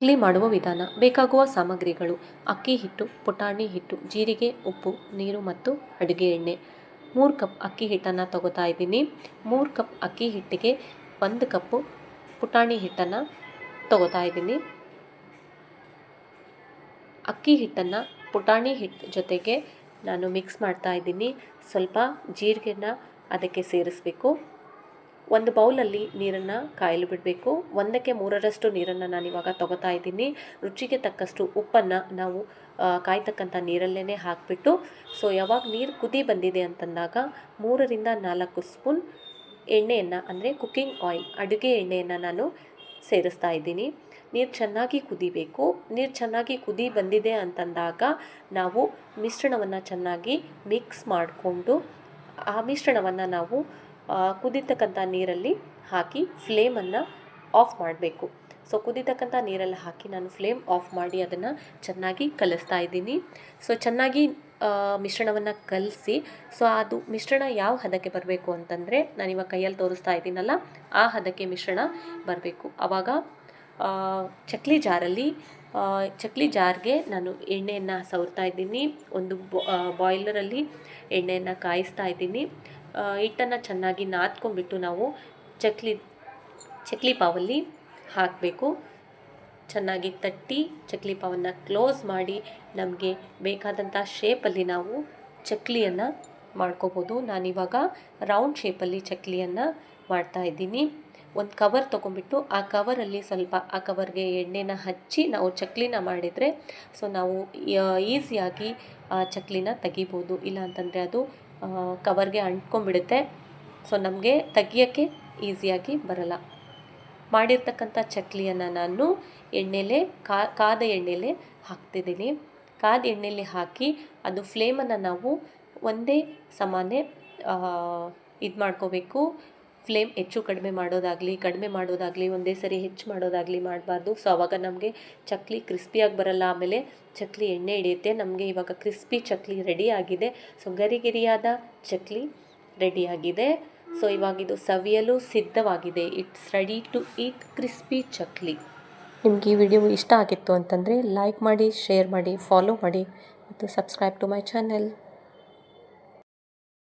ಚಕ್ಲಿ ಮಾಡುವ ವಿಧಾನ. ಬೇಕಾಗುವ ಸಾಮಗ್ರಿಗಳು: ಅಕ್ಕಿ ಹಿಟ್ಟು, ಪುಟಾಣಿ ಹಿಟ್ಟು, ಜೀರಿಗೆ, ಉಪ್ಪು, ನೀರು ಮತ್ತು ಅಡುಗೆ ಎಣ್ಣೆ. 3 ಕಪ್ ಅಕ್ಕಿ ಹಿಟ್ಟನ್ನು ತಗೋತಾ ಇದ್ದೀನಿ. 3 ಕಪ್ ಅಕ್ಕಿ ಹಿಟ್ಟಿಗೆ 1 ಕಪ್ಪು ಪುಟಾಣಿ ಹಿಟ್ಟನ್ನು ತಗೋತಾ ಇದ್ದೀನಿ. ಅಕ್ಕಿ ಹಿಟ್ಟನ್ನು ಪುಟಾಣಿ ಹಿಟ್ಟು ಜೊತೆಗೆ ನಾನು ಮಿಕ್ಸ್ ಮಾಡ್ತಾ ಇದ್ದೀನಿ. ಸ್ವಲ್ಪ ಜೀರಿಗೆನ ಅದಕ್ಕೆ ಸೇರಿಸಬೇಕು. ಒಂದು ಬೌಲಲ್ಲಿ ನೀರನ್ನು ಕಾಯಲು ಬಿಡಬೇಕು. 1ಕ್ಕೆ 3ರಷ್ಟು ನೀರನ್ನು ನಾನಿವಾಗ ತಗೋತಾ ಇದ್ದೀನಿ. ರುಚಿಗೆ ತಕ್ಕಷ್ಟು ಉಪ್ಪನ್ನು ನಾವು ಕಾಯ್ತಕ್ಕಂಥ ನೀರಲ್ಲೇ ಹಾಕಿಬಿಟ್ಟು, ಯಾವಾಗ ನೀರು ಕುದಿ ಬಂದಿದೆ ಅಂತಂದಾಗ 3ರಿಂದ 4 ಸ್ಪೂನ್ ಎಣ್ಣೆಯನ್ನು, ಅಂದರೆ ಕುಕ್ಕಿಂಗ್ ಆಯಿಲ್, ಅಡುಗೆ ಎಣ್ಣೆಯನ್ನು ನಾನು ಸೇರಿಸ್ತಾ ಇದ್ದೀನಿ. ನೀರು ಚೆನ್ನಾಗಿ ಕುದಿಬೇಕು. ನೀರು ಚೆನ್ನಾಗಿ ಕುದಿ ಬಂದಿದೆ ಅಂತಂದಾಗ ನಾವು ಮಿಶ್ರಣವನ್ನು ಚೆನ್ನಾಗಿ ಮಿಕ್ಸ್ ಮಾಡಿಕೊಂಡು ಆ ಮಿಶ್ರಣವನ್ನು ನಾವು ಕುದಿತಕ್ಕಂಥ ನೀರಲ್ಲಿ ಹಾಕಿ ಫ್ಲೇಮನ್ನು ಆಫ್ ಮಾಡಬೇಕು. ಕುದಿತಕ್ಕಂಥ ನೀರಲ್ಲಿ ಹಾಕಿ ನಾನು ಫ್ಲೇಮ್ ಆಫ್ ಮಾಡಿ ಅದನ್ನು ಚೆನ್ನಾಗಿ ಕಲಿಸ್ತಾ ಇದ್ದೀನಿ. ಚೆನ್ನಾಗಿ ಮಿಶ್ರಣವನ್ನು ಕಲಸಿ ಅದು ಮಿಶ್ರಣ ಯಾವ ಹದಕ್ಕೆ ಬರಬೇಕು ಅಂತಂದರೆ, ನಾನಿವಾಗ ಕೈಯಲ್ಲಿ ತೋರಿಸ್ತಾ ಇದ್ದೀನಲ್ಲ, ಆ ಹದಕ್ಕೆ ಮಿಶ್ರಣ ಬರಬೇಕು. ಆವಾಗ ಚಕ್ಲಿ ಜಾರ್ಗೆ ನಾನು ಎಣ್ಣೆಯನ್ನು ಸವರ್ತಾ ಇದ್ದೀನಿ. ಒಂದು ಬಾಯ್ಲರಲ್ಲಿ ಎಣ್ಣೆಯನ್ನು ಕಾಯಿಸ್ತಾ ಇದ್ದೀನಿ. ಹಿಟ್ಟನ್ನು ಚೆನ್ನಾಗಿ ನಾದ್ಕೊಂಡ್ಬಿಟ್ಟು ನಾವು ಚಕ್ಲಿ ಪಾವಲ್ಲಿ ಹಾಕಬೇಕು. ಚೆನ್ನಾಗಿ ತಟ್ಟಿ ಚಕ್ಲಿ ಪಾವನ್ನು ಕ್ಲೋಸ್ ಮಾಡಿ ನಮಗೆ ಬೇಕಾದಂಥ ಶೇಪಲ್ಲಿ ನಾವು ಚಕ್ಲಿಯನ್ನು ಮಾಡ್ಕೋಬೋದು. ನಾನಿವಾಗ ರೌಂಡ್ ಶೇಪಲ್ಲಿ ಚಕ್ಲಿಯನ್ನು ಮಾಡ್ತಾ ಇದ್ದೀನಿ. ಒಂದು ಕವರ್ ತೊಗೊಂಡ್ಬಿಟ್ಟು ಆ ಕವರಲ್ಲಿ ಸ್ವಲ್ಪ ಆ ಕವರ್ಗೆ ಎಣ್ಣೆನ ಹಚ್ಚಿ ನಾವು ಚಕ್ಲಿನ ಮಾಡಿದರೆ ನಾವು ಈಸಿಯಾಗಿ ಆ ಚಕ್ಲಿನ ತೆಗಿಬೋದು. ಇಲ್ಲ ಅಂತಂದರೆ ಅದು ಕವರ್ಗೆ ಅಂಟ್ಕೊಂಡ್ಬಿಡುತ್ತೆ. ನಮಗೆ ತೆಗಿಯೋಕ್ಕೆ ಈಸಿಯಾಗಿ ಬರಲ್ಲ. ಮಾಡಿರ್ತಕ್ಕಂಥ ಚಕ್ಲಿಯನ್ನು ನಾನು ಎಣ್ಣೆಲೇ ಕಾದ ಎಣ್ಣೆಲೇ ಹಾಕ್ತಿದ್ದೀನಿ. ಕಾದ ಎಣ್ಣೆಲಿ ಹಾಕಿ ಅದು ಫ್ಲೇಮನ್ನು ನಾವು ಒಂದೇ ಸಮಾನೆ ಇದು ಮಾಡ್ಕೋಬೇಕು. ಫ್ಲೇಮ್ ಹೆಚ್ಚು ಕಡಿಮೆ ಮಾಡೋದಾಗಲಿ ಒಂದೇ ಸರಿ ಹೆಚ್ಚು ಮಾಡೋದಾಗಲಿ ಮಾಡಬಾರ್ದು. ಆವಾಗ ನಮಗೆ ಚಕ್ಲಿ ಕ್ರಿಸ್ಪಿಯಾಗಿ ಬರಲ್ಲ. ಆಮೇಲೆ ಚಕ್ಲಿ ಎಣ್ಣೆ ಹಿಡಿಯುತ್ತೆ. ನಮಗೆ ಇವಾಗ ಕ್ರಿಸ್ಪಿ ಚಕ್ಲಿ ರೆಡಿ ಆಗಿದೆ. ಗರಿಗರಿಯಾದ ಚಕ್ಲಿ ರೆಡಿಯಾಗಿದೆ. ಇವಾಗ ಇದು ಸವಿಯಲು ಸಿದ್ಧವಾಗಿದೆ. It's ready to eat crispy chakli. ನಿಮಗೆ ಈ ವಿಡಿಯೋ ಇಷ್ಟ ಆಗಿತ್ತು ಅಂತಂದರೆ ಲೈಕ್ ಮಾಡಿ, ಶೇರ್ ಮಾಡಿ, ಫಾಲೋ ಮಾಡಿ ಮತ್ತು ಸಬ್ಸ್ಕ್ರೈಬ್ ಟು ಮೈ ಚಾನೆಲ್.